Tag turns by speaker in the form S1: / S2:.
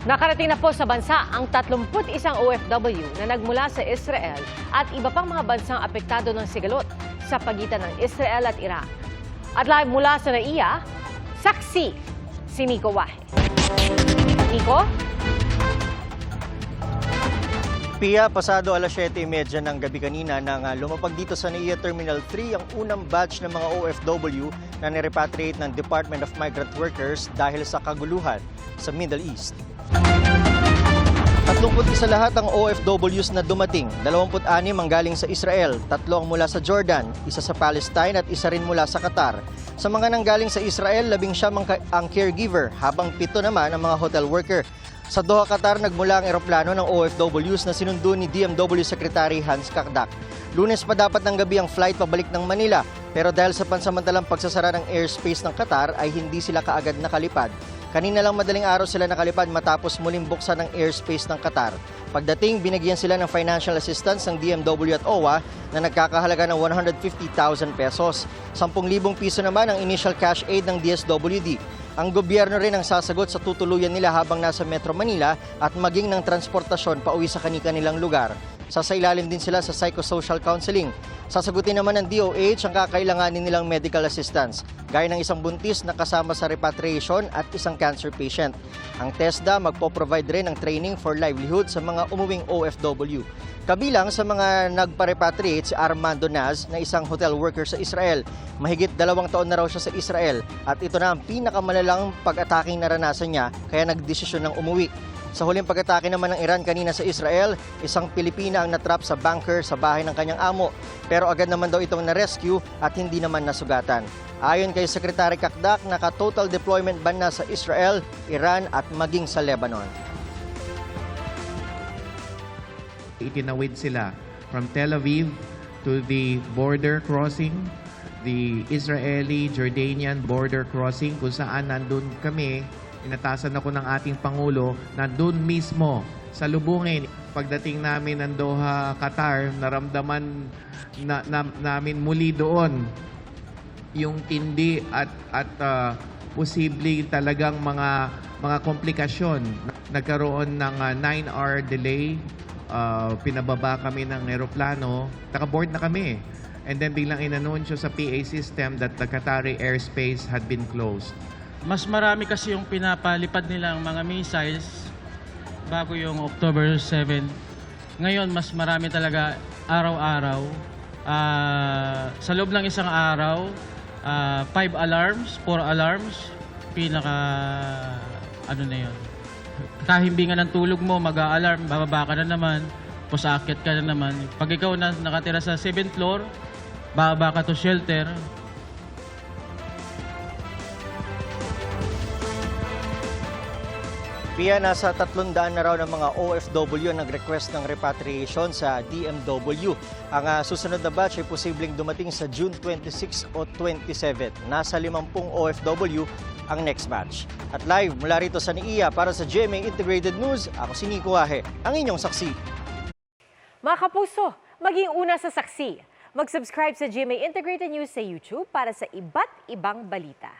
S1: Nakarating na po sa bansa ang 31 OFW na nagmula sa Israel at iba pang mga bansang apektado ng sigalot sa pagitan ng Israel at Iraq. At live mula sa NAIA, saksi si Nico Wahe. Nico?
S2: Pia, pasado alas 7:30 ng gabi kanina nang lumapag dito sa NAIA Terminal 3 ang unang batch ng mga OFW na nirepatriate ng Department of Migrant Workers dahil sa kaguluhan sa Middle East. 31 lahat ang OFWs na dumating, 26 ang galing sa Israel, 3 ang mula sa Jordan, 1 sa Palestine at 1 rin mula sa Qatar. Sa mga nanggaling sa Israel, 19 ang caregiver, habang 7 naman ang mga hotel worker. Sa Doha, Qatar, nagmula ang eroplano ng OFWs na sinundo ni DMW Secretary Hans Kakdak. Lunes pa dapat ng gabi ang flight pabalik ng Manila, pero dahil sa pansamantalang pagsasara ng airspace ng Qatar ay hindi sila kaagad nakalipad. Kanina lang madaling araw sila nakalipad matapos muling buksan ng airspace ng Qatar. Pagdating, binigyan sila ng financial assistance ng DMW at OWA na nagkakahalaga ng 150,000 pesos. 10,000 piso naman ang initial cash aid ng DSWD. Ang gobyerno rin ang sasagot sa tutuluyan nila habang nasa Metro Manila at maging ng transportasyon pauwi sa kani-kanilang lugar. Sasailalim din sila sa psychosocial counseling. Sasagutin naman ng DOH ang kakailanganin nilang medical assistance, gaya ng isang buntis na kasama sa repatriation at isang cancer patient. Ang TESDA magpo-provide rin ng training for livelihood sa mga umuwing OFW. Kabilang sa mga nagpa-repatriate si Armando Naz na isang hotel worker sa Israel. Mahigit 2 taon na raw siya sa Israel at ito na ang pinakamalalang pag-ataking naranasan niya kaya nagdesisyon ng umuwi. Sa huling pag-atake naman ng Iran kanina sa Israel, isang Pilipina ang natrap sa bunker sa bahay ng kanyang amo. Pero agad naman daw itong na-rescue at hindi naman nasugatan. Ayon kay Secretary Kakdak, naka-total deployment ban na sa Israel, Iran at maging sa Lebanon.
S3: Itinawid sila from Tel Aviv to the border crossing, the Israeli-Jordanian border crossing kung saan nandun kami. Inatasan ako ng ating Pangulo na doon mismo sa lubungin. Pagdating namin ng Doha, Qatar, naramdaman namin muli doon yung tindi at posible talagang mga komplikasyon. Nagkaroon ng 9-hour delay, pinababa kami ng eroplano, nakaboard na kami. And then biglang inanunsyo sa PA system that the Qatari airspace had been closed.
S4: Mas marami kasi yung pinapalipad nilang mga missiles bago yung October 7. Ngayon, mas marami talaga araw-araw. Sa loob ng isang araw, 5 alarms, 4 alarms, ano na yun. Kahimbingan ng tulog mo, mag-a-alarm, bababa ka na naman, pusakit ka na naman. Pag ikaw na nakatira sa 7th floor, bababa ka to shelter.
S2: Pia, nasa 300 na raw ng mga OFW ang nag-request ng repatriation sa DMW. Ang susunod na batch ay posibleng dumating sa June 26 o 27. Nasa 50 OFW ang next batch. At live mula rito sa NAIA para sa GMA Integrated News, ako si Nico Wahe, ang inyong saksi.
S1: Mga kapuso, maging una sa saksi. Mag-subscribe sa GMA Integrated News sa YouTube para sa iba't ibang balita.